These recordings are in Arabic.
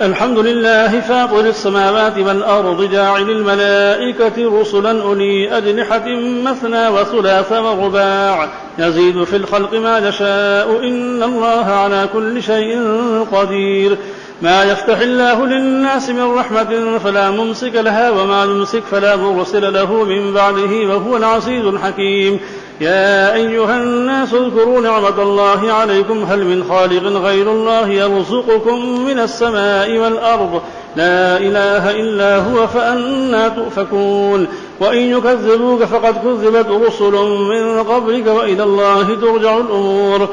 الحمد لله فاطر السماوات والأرض جاعل الملائكة رسلا أولي أجنحة مثنى وثلاث ورباع يزيد في الخلق ما يشاء إن الله على كل شيء قدير. ما يفتح الله للناس من رحمة فلا ممسك لها وما يمسك فلا مرسل له من بعده وهو العزيز الحكيم. يا أيها الناس اذكروا نعمة الله عليكم هل من خالق غير الله يرزقكم من السماء والأرض لا إله إلا هو فأنى تؤفكون. وإن يكذبوك فقد كذبت رسل من قبلك وإلى الله ترجع الأمور.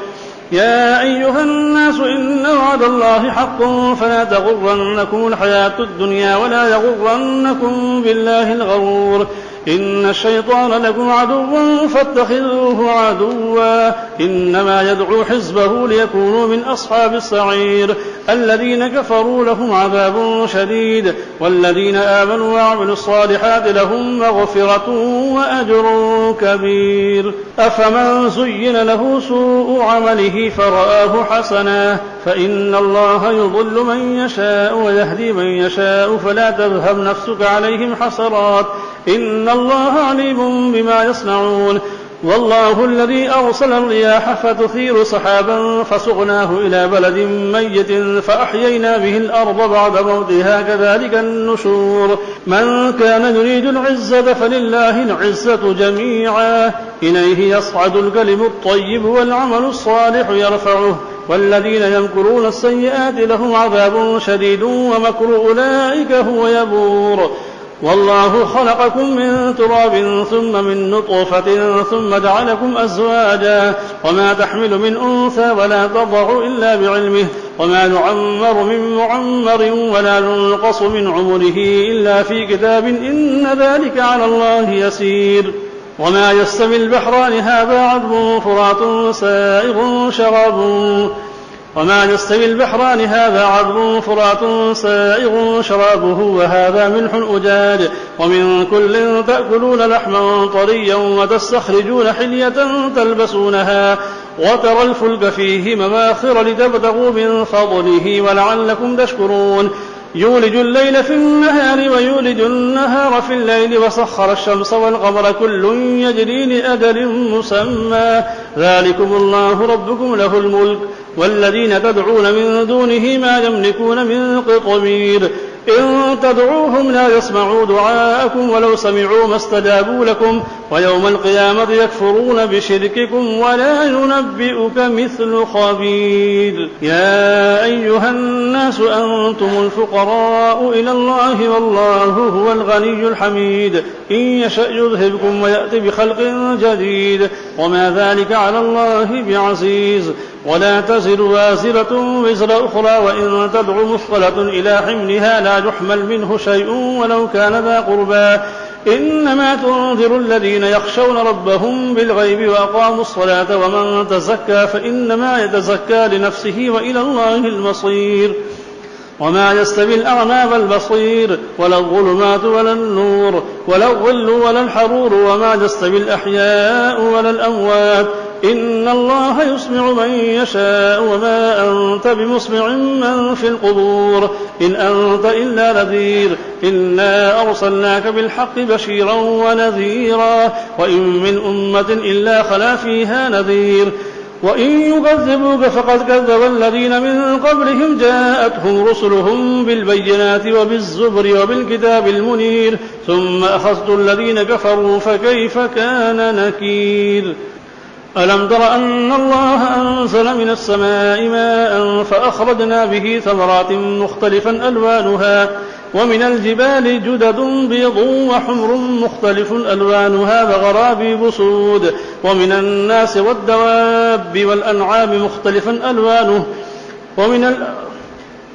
يا أيها الناس إن وعد الله حق فلا تغرنكم الحياة الدنيا ولا يغرنكم بالله الغرور. إن الشيطان لكم عدو فاتخذوه عدوا إنما يدعو حزبه ليكونوا من أصحاب السعير. الذين كفروا لهم عذاب شديد والذين آمنوا وعملوا الصالحات لهم مغفرة وأجر كبير. أفمن زين له سوء عمله فرآه حسنا فإن الله يضل من يشاء ويهدي من يشاء فلا تذهب نفسك عليهم حسرات إن الله عليم بما يصنعون. والله الذي أرسل الرياح فتثير سحابا فسقناه إلى بلد ميت فأحيينا به الأرض بعد موتها كذلك النشور. من كان يريد العزة فلله العزة جميعا إليه يصعد الكلم الطيب والعمل الصالح يرفعه والذين يمكرون السيئات لهم عذاب شديد ومكر أولئك هو يبور. والله خلقكم من تراب ثم من نطفة ثم جعلكم أزواجا وما تحمل من أنثى ولا تضع إلا بعلمه وما نعمر من معمر ولا ننقص من عمره إلا في كتاب إن ذلك على الله يسير. وما يستوي البحران هذا عذب فرات سائغ شرابه وهذا ملح أجاج ومن كل تأكلون لحما طريا وتستخرجون حلية تلبسونها وترى الفلك فيه مواخر لتبتغوا من فضله ولعلكم تشكرون. يولج الليل في النهار ويولج النهار في الليل وسخر الشمس والقمر كل يجري لأجل مسمى ذلكم الله ربكم له الملك والذين تدعون من دونه ما يملكون من قطمير. إن تدعوهم لا يسمعوا دعاءكم ولو سمعوا ما استجابوا لكم ويوم القيامة يكفرون بشرككم ولا ينبئك مثل خبير. يا أيها الناس أنتم الفقراء إلى الله والله هو الغني الحميد. إن يشأ يذهبكم ويأتي بخلق جديد وما ذلك على الله بعزيز. ولا تزر وازرة وزر أخرى وإن تدع مثقلة إلى حملها لا يحمل منه شيء ولو كان ذا قربى. إنما تنذر الذين يخشون ربهم بالغيب وأقاموا الصلاة ومن تزكى فإنما يتزكى لنفسه وإلى الله المصير. وما يستوي الأعمى والبصير ولا الظلمات ولا النور ولا الظل ولا الحرور وما يستوي الأحياء ولا الأموات إن الله يسمع من يشاء وما أنت بمسمع من في القبور إن أنت إلا نذير. إنا أرسلناك بالحق بشيرا ونذيرا وإن من أمة إلا خلا فيها نذير. وإن يكذبوك فقد كذب الذين من قبلهم جاءتهم رسلهم بالبينات وبالزبر وبالكتاب المنير ثم أخذت الذين كفروا فكيف كان نكير. ألم تر أن الله أنزل من السماء ماء فأخرجنا به ثمرات مختلفا ألوانها ومن الجبال جدد بيض وحمر مختلف ألوانها وغرابيب سود ومن الناس والدواب والأنعام مختلفا ألوانه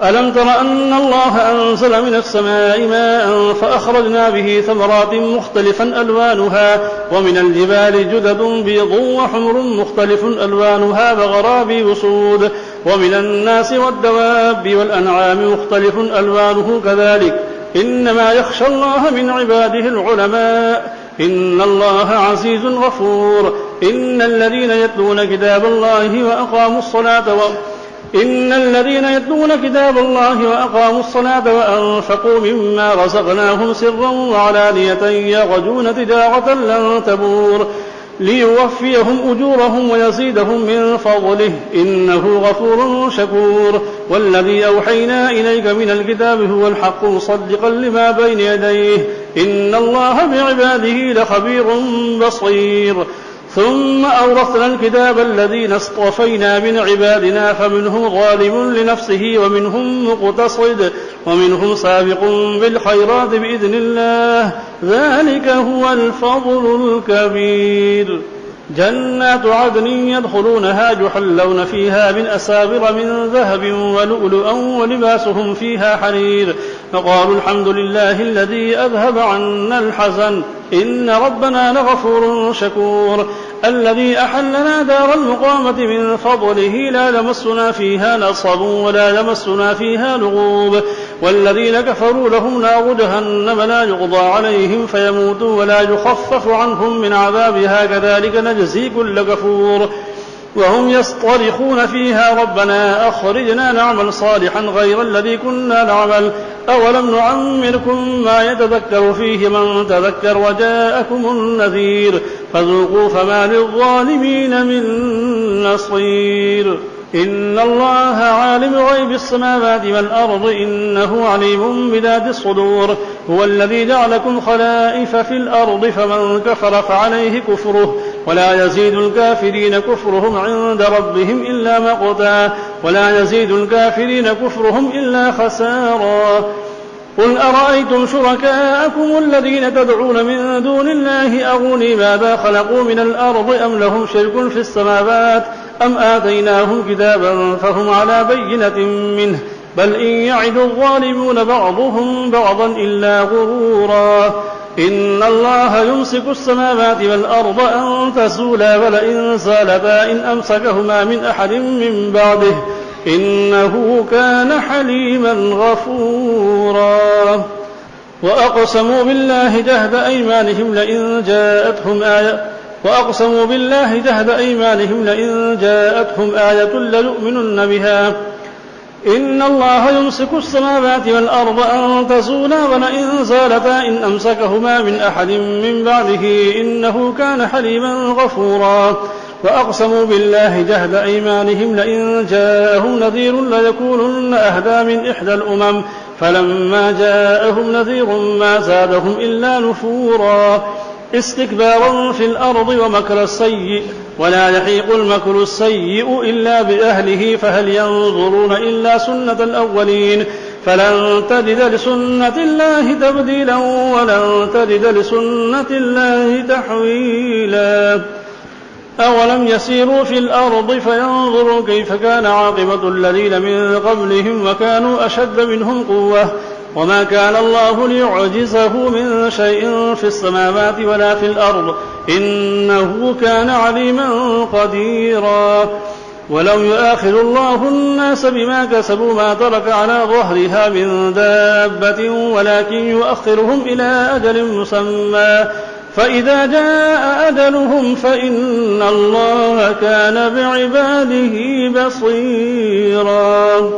ألم تر أن الله أنزل من السماء ماء فأخرجنا به ثمرات مختلفا ألوانها ومن الجبال جدد بيض وحمر مختلف ألوانها وغرابيب سود ومن الناس والدواب والأنعام مختلف ألوانه كذلك إنما يخشى الله من عباده العلماء إن الله عزيز غفور. إن الذين يتلون كتاب الله وأقاموا الصلاة إن الذين يتلون كتاب الله وأقاموا الصلاة وأنفقوا مما رزقناهم سرا وعلانية يرجون تجارة لن تبور ليوفيهم أجورهم ويزيدهم من فضله إنه غفور شكور والذي أوحينا إليك من الكتاب هو الحق مصدقا لما بين يديه إن الله بعباده لخبير بصير ثم أورثنا الكتاب الذين اصطفينا من عبادنا فمنهم ظالم لنفسه ومنهم مقتصد ومنهم سابق بالخيرات بإذن الله ذلك هو الفضل الكبير جنات عدن يدخلونها يحلون فيها من أساور من ذهب ولؤلؤا ولباسهم فيها حرير فقالوا الحمد لله الذي أذهب عنا الحزن إن ربنا لغفور شكور الذي أحلنا دار المقامة من فضله لا يمسنا فيها نصب ولا يمسنا فيها لغوب والذين كفروا لهم نار جهنم لا يقضى عليهم فيموتوا ولا يخفف عنهم من عذابها كذلك نجزي كل كفور وهم يصطرخون فيها ربنا أخرجنا نعمل صالحا غير الذي كنا نعمل أولم نعمركم ما يتذكر فيه من تذكر وجاءكم النذير فذوقوا فما للظالمين من نصير إن الله عالم غيب السماوات والأرض إنه عليم بذات الصدور هو الذي جعلكم خلائف في الأرض فمن كفر فعليه كفره ولا يزيد الكافرين كفرهم عند ربهم إلا مقتا ولا يزيد الكافرين كفرهم إلا خسارا قل أرأيتم شركاءكم الذين تدعون من دون الله أروني ماذا خلقوا من الأرض أم لهم شرك في السماوات أم آتيناهم كتابا فهم على بينة منه بل إن يعد الظالمون بعضهم بعضا إلا غرورا إن الله يمسك السماوات والأرض أن تزولا ولئن زالتا إن أمسكهما من أحد من بعده إنه كان حليما غفورا وأقسموا بالله جهد أيمانهم لئن جاءتهم آية ليؤمنن بها إن الله يمسك السماوات والأرض أن تزولا ولئن زالتا إن أمسكهما من أحد من بعده إنه كان حليما غفورا وأقسموا بالله جهد أيمانهم لئن جاءهم نذير ليكونن أهدى من إحدى الأمم فلما جاءهم نذير ما زادهم إلا نفورا استكبارا في الأرض ومكر السيء ولا يحيق المكر السيء إلا بأهله فهل ينظرون إلا سنة الأولين فلن تجد لسنة الله تبديلا ولن تجد لسنة الله تحويلا أولم يسيروا في الأرض فينظروا كيف كان عاقبة الذين من قبلهم وكانوا أشد منهم قوة وما كان الله ليعجزه من شيء في السماوات ولا في الأرض إنه كان عليما قديرا ولو يؤاخذ الله الناس بما كسبوا ما ترك على ظهرها من دابة ولكن يؤخرهم إلى أجل مسمى فإذا جاء أجلهم فإن الله كان بعباده بصيرا